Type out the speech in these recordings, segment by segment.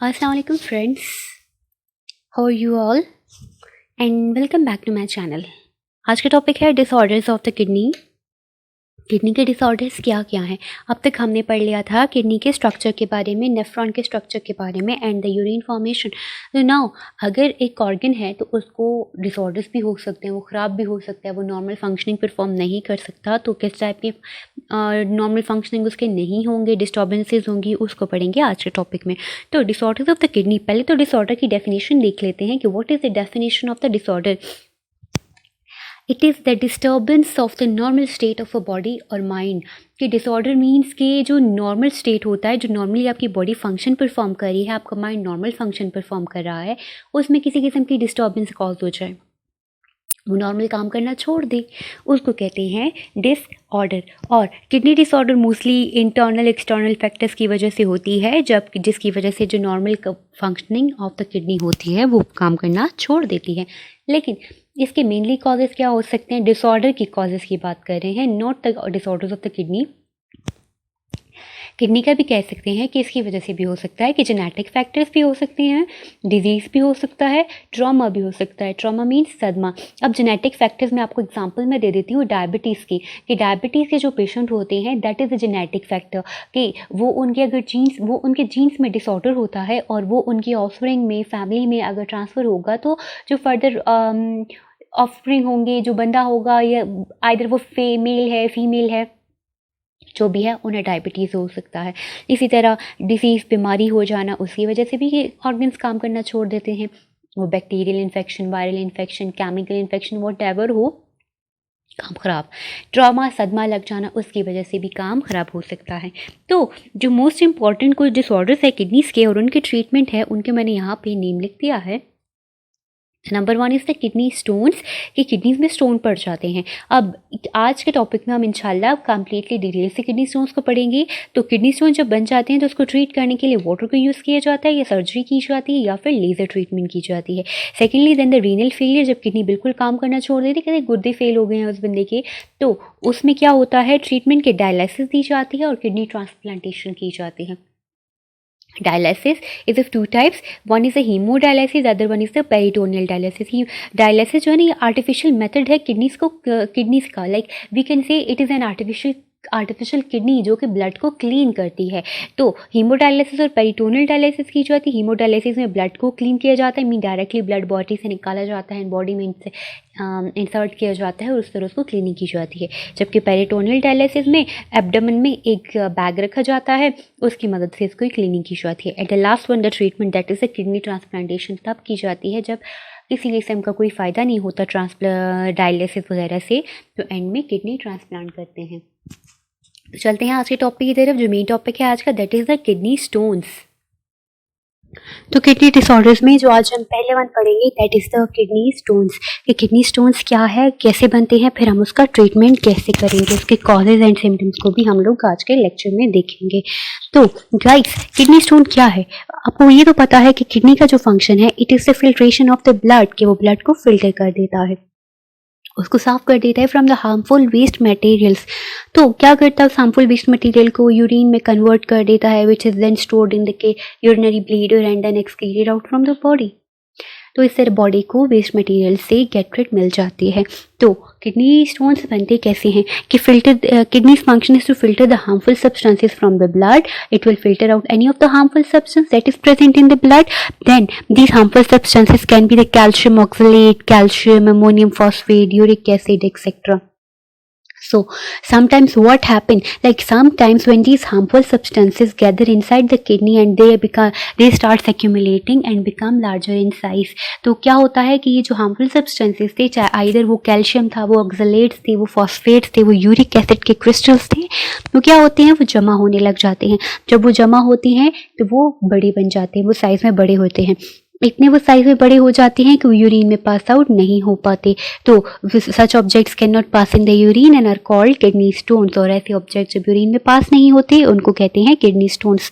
Assalamu alaikum friends, how are you all and welcome back to my channel। आज का topic है disorders of the kidney. Kidney के disorders क्या क्या हैं। अब तक हमने पढ़ लिया था किडनी के स्ट्रक्चर के बारे में, नेफ्रॉन के स्ट्रक्चर के बारे में एंड द यूरिन फॉर्मेशन। तो नाउ अगर एक ऑर्गन है तो उसको डिसऑर्डर्स भी हो सकते हैं, वो ख़राब भी हो सकता है, वो नॉर्मल फंक्शनिंग परफॉर्म नहीं कर सकता, तो किस टाइप के नॉर्मल फंक्शनिंग उसके नहीं होंगे, डिस्टर्बेंसेज होंगी, उसको पढ़ेंगे आज के टॉपिक में। तो डिसऑर्डर्स ऑफ द किडनी, पहले तो डिसऑर्डर की डेफिनेशन देख लेते हैं कि what is the definition of the disorder. It is the disturbance of the normal state of a body और माइंड। कि डिसऑर्डर मीन्स कि जो नॉर्मल स्टेट होता है, जो नॉर्मली आपकी बॉडी फंक्शन परफॉर्म कर रही है, आपका माइंड नॉर्मल फंक्शन परफॉर्म कर रहा है, उसमें किसी किस्म की डिस्टर्बेंस कॉज हो जाए, वो नॉर्मल काम करना छोड़ दे, उसको कहते हैं डिसऑर्डर। और kidney disorder mostly internal external factors की वजह से होती है, जब जिसकी वजह से जो normal functioning of the kidney होती है वो काम करना छोड़ देती है। लेकिन इसके मेनली कॉजेज़ क्या हो सकते हैं, डिसऑर्डर की कॉजेज़ की बात कर रहे हैं, not the disorders of the kidney. Kidney का भी कह सकते हैं कि इसकी वजह से भी हो सकता है कि जेनेटिक फैक्टर्स भी हो सकते हैं, डिजीज़ भी हो सकता है, ट्रॉमा भी हो सकता है। ट्रॉमा मीन्स सदमा। अब जेनेटिक फैक्टर्स में आपको एग्जांपल मैं दे देती हूँ डायबिटीज़ की, कि डायबिटीज़ के जो पेशेंट होते हैं that is a genetic factor, कि वो उनके अगर उनके जीन्स में डिसऑर्डर होता है और वो उनकी ऑफस्प्रिंग में, फैमिली में अगर ट्रांसफ़र होगा, तो जो फर्दर ऑफस्प्रिंग होंगे, जो बंदा होगा, या आइदर वो मेल है फीमेल है, जो भी है, उन्हें डायबिटीज़ हो सकता है। इसी तरह डिसीज़, बीमारी हो जाना, उसकी वजह से भी ये ऑर्गन्स काम करना छोड़ देते हैं। वो bacterial infection, viral infection, chemical infection, whatever हो, काम ख़राब। ट्रॉमा, सदमा लग जाना, उसकी वजह से भी काम ख़राब हो सकता है। तो जो मोस्ट इंपॉर्टेंट कुछ डिसऑर्डर्स है किडनीज़ के और उनके ट्रीटमेंट है, उनके मैंने यहाँ पे नेम लिख दिया है। Number 1 is the kidney stones, कि किडनीज़ में स्टोन पड़ जाते हैं। अब आज के टॉपिक में हम इंशाल्लाह कंप्लीटली डिटेल से किडनी स्टोन्स को पढ़ेंगे। तो किडनी स्टोन जब बन जाते हैं तो उसको ट्रीट करने के लिए वाटर को यूज़ किया जाता है, या सर्जरी की जाती है, या फिर लेज़र ट्रीटमेंट की जाती है। Secondly then the renal failure, जब किडनी बिल्कुल काम करना छोड़ देती है, कहते गुर्दे फेल हो गए हैं उस बंदे के, तो उसमें क्या होता है, ट्रीटमेंट के डायलिसिस दी जाती है और किडनी ट्रांसप्लांटेशन की जाती है। Dialysis is of two types. One is a hemodialysis, other one is the peritoneal dialysis. Dialysis जो है ना, ये आर्टिफिशियल मेथड है किडनीज का, like we can say it is an artificial kidney जो कि ब्लड को क्लीन करती है। तो हीमोडायलिसिस और पेरिटोनियल डायलिसिस की जाती है। हीमोडायलिसिस में ब्लड को क्लीन किया जाता है, मीन डायरेक्टली ब्लड बॉडी से निकाला जाता है, बॉडी में इंसर्ट किया जाता है और उस तरह उसको क्लीनिंग की जाती है। जबकि पेरिटोनियल डायलिसिस में एब्डोमेन में एक बैग रखा जाता है, उसकी मदद से इसको क्लीनिंग की जाती है। At the last one the treatment that is the kidney transplantation तब की जाती है जब किसी किस्म का कोई फ़ायदा नहीं होता डायलिसिस वगैरह से, तो एंड में किडनी ट्रांसप्लांट करते हैं। तो चलते हैं आज के टॉपिक की तरफ। जो मेन टॉपिक है आज का that is the kidney stones. तो किडनी डिसऑर्डर्स में जो आज हम पहले वन पढ़ेंगे that is the kidney stones. कि किडनी स्टोन्स क्या है, कैसे बनते हैं, फिर हम उसका ट्रीटमेंट कैसे करेंगे, उसके कॉजेज एंड सिम्टम्स को भी हम लोग आज के लेक्चर में देखेंगे। तो गाइस, किडनी स्टोन क्या है, आपको ये तो पता है कि किडनी का जो फंक्शन है it is the filtration of the blood, कि वो ब्लड को फिल्टर कर देता है, उसको साफ कर देता है from the harmful waste materials. तो क्या करता है, उस हार्मफुल वेस्ट मटेरियल को यूरिन में कन्वर्ट कर देता है, which is then stored in the urinary bladder and then excreted out from the body. तो इससे बॉडी को वेस्ट मटेरियल से गेट रिड मिल जाती है। तो किडनी स्टोन्स बनते कैसे हैं कि kidneys function is to filter the harmful substances from the blood. It will filter out any of the harmful substance that is present in the blood. Then these harmful substances can be the calcium oxalate, calcium, ammonium phosphate, uric acid, etc. So sometimes what happen, like sometimes when these harmful substances gather inside the kidney and they start accumulating and become larger in size. तो क्या होता है कि ये जो harmful substances थे, चाहे either वो कैल्शियम था, वो ऑक्सलेट्स थे, वो फॉस्फेट्स थे, वो यूरिक एसिड के क्रिस्टल्स थे, तो क्या होते हैं, वो जमा होने लग जाते हैं। जब वो जमा होती हैं तो वो बड़े बन जाते हैं, वो साइज में बड़े होते हैं। इतने वो साइज में बड़े हो जाते हैं कि वो यूरिन में पास आउट नहीं हो पाते। तो such objects can not pass in the urine and are called kidney stones. और ऐसे ऑब्जेक्ट्स जब यूरिन में पास नहीं होते उनको कहते हैं किडनी स्टोन्स।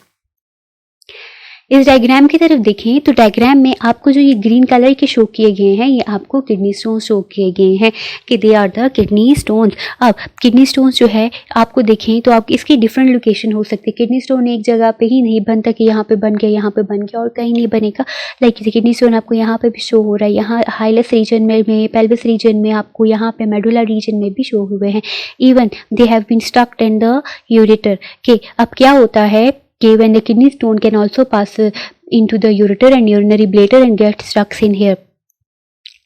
इस डायग्राम की तरफ देखें तो डायग्राम में आपको जो ये ग्रीन कलर के शो किए गए हैं ये आपको किडनी स्टोन शो किए गए हैं कि they are the kidney stones. अब किडनी स्टोन्स जो है आपको देखें तो आप इसकी डिफरेंट लोकेशन हो सकती है। किडनी स्टोन एक जगह पे ही नहीं बनता कि यहाँ पे बन गया यहाँ पे बन गया और कहीं नहीं बनेगा। लाइक किडनी स्टोन आपको यहाँ पे भी शो हो रहा है, यहाँ हाइलस रीजन में पेल्विस रीजन में, आपको यहाँ पे मेडुला रीजन में भी शो हुए हैं। Even they have been stucked in the ureter के। अब क्या होता है कि when the kidney stone can also pass into the ureter and urinary bladder and get stuck in here।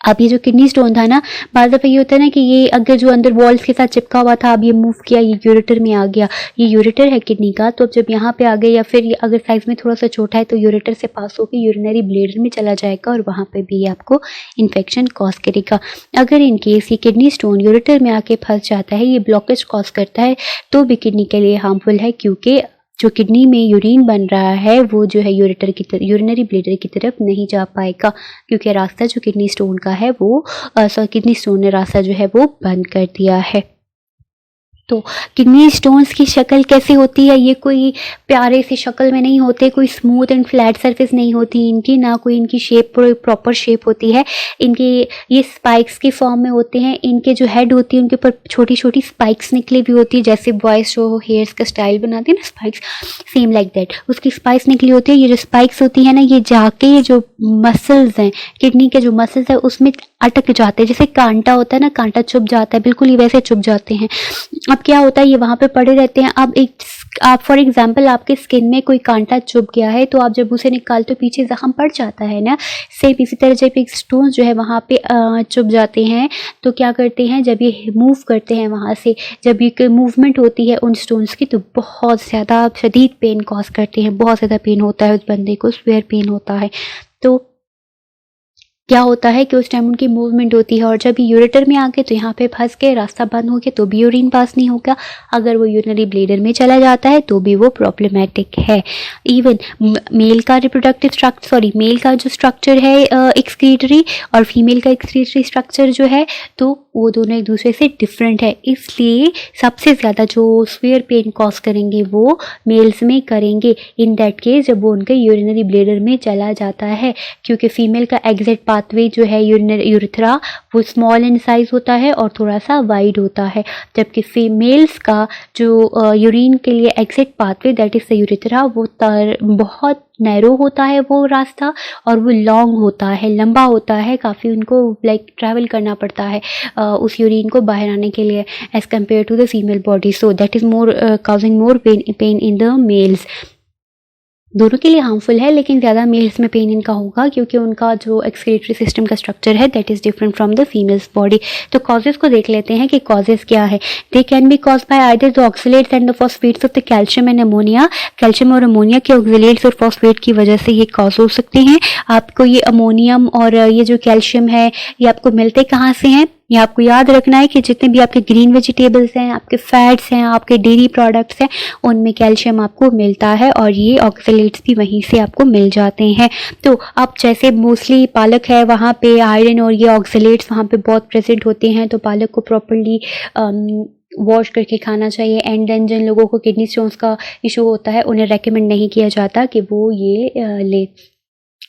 अब ये जो किडनी स्टोन था ना, बाद दफ़ा ये होता है ना कि ये अगर जो अंदर वॉल्स के साथ चिपका हुआ था अब ये मूव किया, ये यूरेटर में आ गया, ये यूरेटर है किडनी का, तो अब जब यहाँ पे आ गया या फिर अगर साइज में थोड़ा सा छोटा है तो यूरेटर से पास होकर यूरिनरी ब्लेडर में चला जाएगा और वहाँ पे भी आपको इन्फेक्शन कॉज करेगा। अगर इन केस ये किडनी स्टोन यूरेटर में आके फंस जाता है, ये ब्लॉकेज कॉज करता है, तो भी किडनी के लिए हार्मफुल है, क्योंकि जो किडनी में यूरिन बन रहा है वो जो है यूरिनरी ब्लेडर की तरफ नहीं जा पाएगा, क्योंकि रास्ता जो किडनी स्टोन का है वो किडनी स्टोन ने रास्ता जो है वो बंद कर दिया है। तो किडनी स्टोन्स की शक्ल कैसे होती है? ये कोई प्यारे सी शक्ल में नहीं होते, कोई स्मूथ एंड फ्लैट सरफेस नहीं होती इनकी, ना कोई इनकी शेप प्रॉपर शेप होती है। इनके ये स्पाइक्स के फॉर्म में होते हैं। इनके जो हेड होती है उनके ऊपर छोटी छोटी स्पाइक्स निकली हुई होती है, जैसे बॉयज जो हेयर्स का स्टाइल बनाते हैं ना स्पाइक्स, सेम लाइक दैट उसकी स्पाइक्स निकली होती है। ये जो स्पाइक्स होती है ना, ये जाके ये जो मसल्स हैं किडनी के, जो मसल्स है उसमें अटक जाते हैं, जैसे कांटा होता है ना, कांटा चुभ जाता है, बिल्कुल ही वैसे चुभ जाते हैं। अब क्या होता है, ये वहाँ पे पड़े रहते हैं। अब आप फॉर एग्जांपल आपके स्किन में कोई कांटा चुभ गया है तो आप जब उसे निकालते हो पीछे जख्म पड़ जाता है ना, सेम इसी तरह जब एक स्टोन जो है वहाँ पे चुभ जाते हैं तो क्या करते हैं, जब ये मूव करते हैं वहाँ से, जब ये मूवमेंट होती है उन स्टोन्स की, तो बहुत ज़्यादा शदीद पेन कॉज करते हैं, बहुत ज़्यादा पेन होता है उस बंदे को, स्वेयर पेन होता है। तो क्या होता है कि उस टाइम उनकी मूवमेंट होती है और जब ये यूरेटर में आ गए तो यहाँ पे फंस के रास्ता बंद हो गया तो भी यूरिन पास नहीं होगा। अगर वो यूरिनरी ब्लेडर में चला जाता है तो भी वो प्रॉब्लमेटिक है। इवन मेल का जो स्ट्रक्चर है एक्सक्रीटरी और फीमेल का एक्सक्रीटरी स्ट्रक्चर जो है, तो वो दोनों एक दूसरे से डिफरेंट है। इसलिए सबसे ज़्यादा जो स्वेयर पेन कॉज करेंगे वो मेल्स में करेंगे इन दैट केस जब वो उनके यूरिनरी ब्लेडर में चला जाता है, क्योंकि फीमेल का एग्जिट पाथवे जो है यूरेथ्रा वो स्मॉल इन साइज होता है और थोड़ा सा वाइड होता है, जबकि फीमेल्स का जो यूरिन के लिए exit pathway that is the urethra वो बहुत नैरो होता है वो रास्ता, और वो लॉन्ग होता है, लंबा होता है, काफ़ी उनको लाइक ट्रैवल करना पड़ता है उस यूरिन को बाहर आने के लिए as compare to the female body. So that is more causing more pain in the males. दोनों के लिए हार्मफुल है, लेकिन ज़्यादा मेल्स में पेन इनका होगा क्योंकि उनका जो एक्सक्रीटरी सिस्टम का स्ट्रक्चर है that is different from the females body. तो कॉजेज़ को देख लेते हैं कि कॉजेज़ क्या है। They can be cause by either the oxalates and the phosphates of the calcium and ammonia. Calcium और अमोनिया के ऑक्सीलेट्स और फॉस्फेट की वजह से ये कॉज हो सकते हैं। आपको ये अमोनियम और ये जो कैल्शियम है ये आपको मिलते कहाँ से हैं? ये आपको याद रखना है कि जितने भी आपके ग्रीन वेजिटेबल्स हैं, आपके फैट्स हैं, आपके डेयरी प्रोडक्ट्स हैं, उनमें कैल्शियम आपको मिलता है और ये ऑक्सलेट्स भी वहीं से आपको मिल जाते हैं। तो अब जैसे मोस्टली पालक है वहाँ पे आयरन और ये ऑक्सलेट्स वहाँ पे बहुत प्रेजेंट होते हैं, तो पालक को प्रॉपर्ली वॉश करके खाना चाहिए। एंड देन जिन लोगों को किडनी स्टोन्स का इशू होता है उन्हें रेकमेंड नहीं किया जाता कि वो ये ले।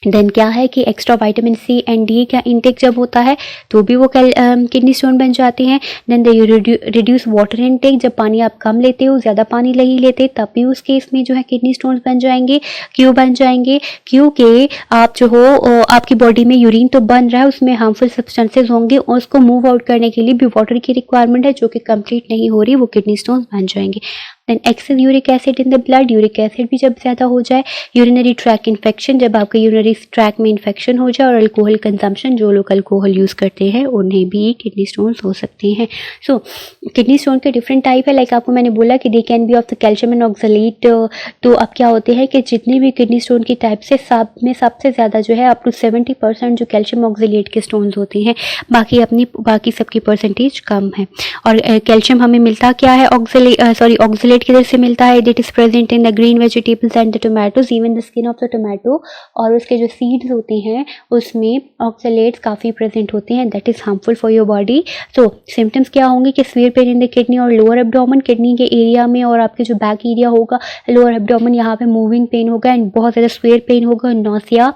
देन क्या है कि extra vitamin C and D का इंटेक जब होता है तो भी वो किडनी स्टोन बन जाते हैं। देन रिड्यूस वाटर इंटेक, जब पानी आप कम लेते हो, ज़्यादा पानी नहीं लेते, तब भी उस केस में जो है किडनी स्टोन बन जाएंगे। क्यों बन जाएंगे? क्योंकि आप जो हो आपकी बॉडी में यूरिन तो बन रहा है, उसमें हार्मफुल सब्सटेंसेज होंगे और उसको मूव आउट करने के लिए भी वाटर की रिक्वायरमेंट है जो कि कंप्लीट नहीं हो रही, वो किडनी स्टोन बन जाएंगे। Then excess uric acid in the blood, uric acid भी जब ज़्यादा हो जाए। यूरिनरी ट्रैक इन्फेक्शन, जब आपके यूरिनरी ट्रैक में इन्फेक्शन हो जाए। और अल्कोहल कंजम्पशन, जो लोग अल्कोहल यूज़ करते हैं उन्हें भी किडनी स्टोन्स हो सकते हैं। सो किडनी स्टोन के डिफरेंट टाइप है, लाइक आपको मैंने बोला कि they can be of the calcium and oxalate. तो अब क्या होते हैं कि जितने भी किडनी स्टोन की टाइप से सब में सबसे ज़्यादा जो है अप टू 70% जो कैल्शियम ऑक्सलेट के स्टोन्स होते हैं, बाकी सबकी परसेंटेज कम है। और कैल्शियम हमें मिलता क्या है? ऑक्सलेट ऑक्सलेट किधर से मिलता है? It is present in the green vegetables and the tomatoes, even the skin of the tomato और उसके जो सीड्स होते हैं उसमें ऑक्सलेट्स काफ़ी प्रेजेंट होते हैं, that is harmful for your body. So symptoms क्या होंगे कि severe pen in the kidney और लोअर एब्डोमेन, किडनी के एरिया में और आपके जो बैक एरिया होगा, लोअर एब्डोमेन, यहाँ पे मूविंग पेन होगा एंड बहुत ज़्यादा स्वीयर पेन होगा, नौसिया,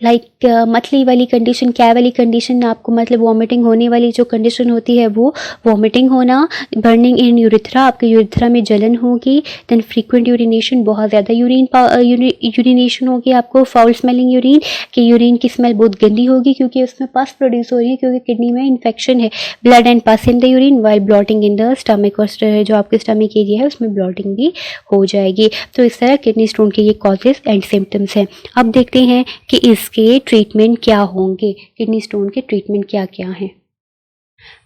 लाइक मतली वाली कंडीशन, क्या वाली कंडीशन, आपको मतलब वॉमिटिंग होने वाली जो कंडीशन होती है वो वॉमिटिंग होना, बर्निंग इन यूरिथ्रा, आपके यूरिथ्रा में जलन होगी, देन फ्रीक्वेंट यूरिनेशन, बहुत ज़्यादा यूरिनेशन होगी आपको, फाउल स्मेलिंग यूरिन, कि यूरिन की स्मेल बहुत गंदी होगी क्योंकि उसमें पस प्रोड्यूस हो रही है क्योंकि किडनी में इन्फेक्शन है, ब्लड एंड पस इन the urine while blotting in the stomach, और जो आपके स्टमक एरिया है उसमें ब्लॉटिंग भी हो जाएगी। तो इस तरह किडनी स्टोन के ये कॉजेज एंड सिम्टम्स हैं। अब देखते हैं कि इसके ट्रीटमेंट क्या होंगे, किडनी स्टोन के ट्रीटमेंट क्या क्या हैं।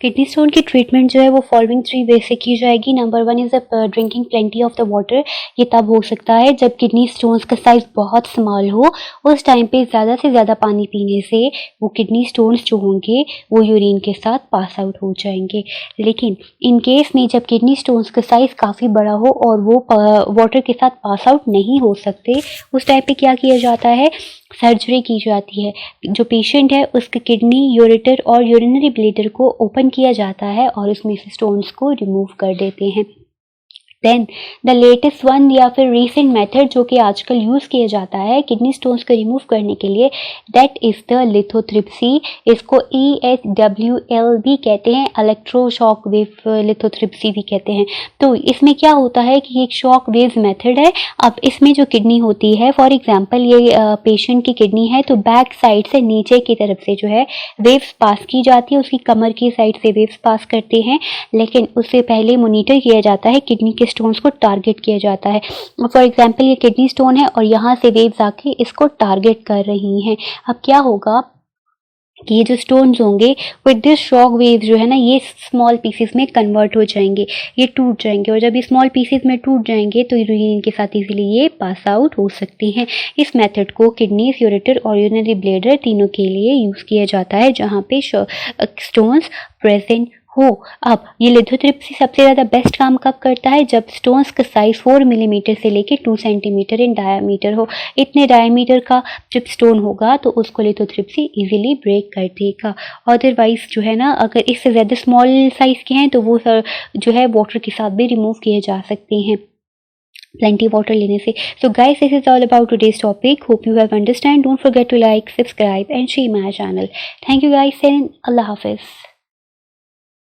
किडनी स्टोन की ट्रीटमेंट जो है वो फॉलोइंग 3 वे से की जाएगी। Number 1 is drinking plenty of the water. ये तब हो सकता है जब किडनी स्टोन्स का साइज बहुत स्मॉल हो, उस टाइम पे ज़्यादा से ज़्यादा पानी पीने से वो किडनी स्टोन्स जो होंगे वो यूरिन के साथ पास आउट हो जाएंगे। लेकिन इन केस में जब किडनी स्टोन्स का साइज काफ़ी बड़ा हो और वो वाटर के साथ पास आउट नहीं हो सकते, उस टाइम पे क्या किया जाता है, सर्जरी की जाती है। जो पेशेंट है उसके किडनी, यूरेटर और यूरिनरी ब्लैडर को ओपन किया जाता है और उसमें से स्टोन्स को रिमूव कर देते हैं। देन द लेटेस्ट वन या फिर रिसेंट मेथड जो कि आजकल यूज़ किया जाता है किडनी स्टोन्स को रिमूव करने के लिए, दैट इज़ द लिथोट्रिप्सी। इसको EHWL भी कहते हैं, इलेक्ट्रोशॉक वेव लिथोट्रिप्सी भी कहते हैं। तो इसमें क्या होता है कि एक शॉक वेव मेथड है। अब इसमें जो किडनी होती है, फॉर एग्जांपल ये पेशेंट की किडनी है तो बैक साइड से नीचे की तरफ से जो है वेव्स पास की जाती है, उसकी कमर की साइड से वेव्स पास करते हैं, लेकिन उससे पहले मॉनिटर किया जाता है, किडनी के स्टोन्स को टारगेट किया जाता है। फॉर एग्जांपल ये किडनी स्टोन है और यहाँ से वेव्स आके इसको टारगेट कर रही हैं। अब क्या होगा कि ये जो स्टोन्स होंगे विद दिस शॉक वेव जो है ना, ये स्मॉल पीसेस में कन्वर्ट हो जाएंगे, ये टूट जाएंगे, और जब ये स्मॉल पीसेस में टूट जाएंगे तो यूरिन के साथ इजीली ये पास आउट हो सकती हैं। इस मेथड को किडनीज, यूरेटर और यूरिनरी ब्लैडर तीनों के लिए यूज़ किया जाता है जहाँ पे स्टोन्स प्रेजेंट हो। अब ये लिथोट्रिप्सी सबसे ज़्यादा बेस्ट काम कब करता है, जब स्टोन्स का साइज 4 मिलीमीटर से लेकर 2 सेंटीमीटर इन डायामीटर हो। इतने डायामीटर का जब स्टोन होगा तो उसको लिथोट्रिप्सी इजीली ब्रेक कर देगा। अदरवाइज जो है ना, अगर इससे ज़्यादा स्मॉल साइज़ के हैं तो वो जो है वाटर के साथ भी रिमूव किए जा सकते हैं, plenty water लेने से। So guys, this is all about today's topic. Hope you have understand. Don't forget to like, subscribe and share my channel. Thank you guys and Allah Hafiz.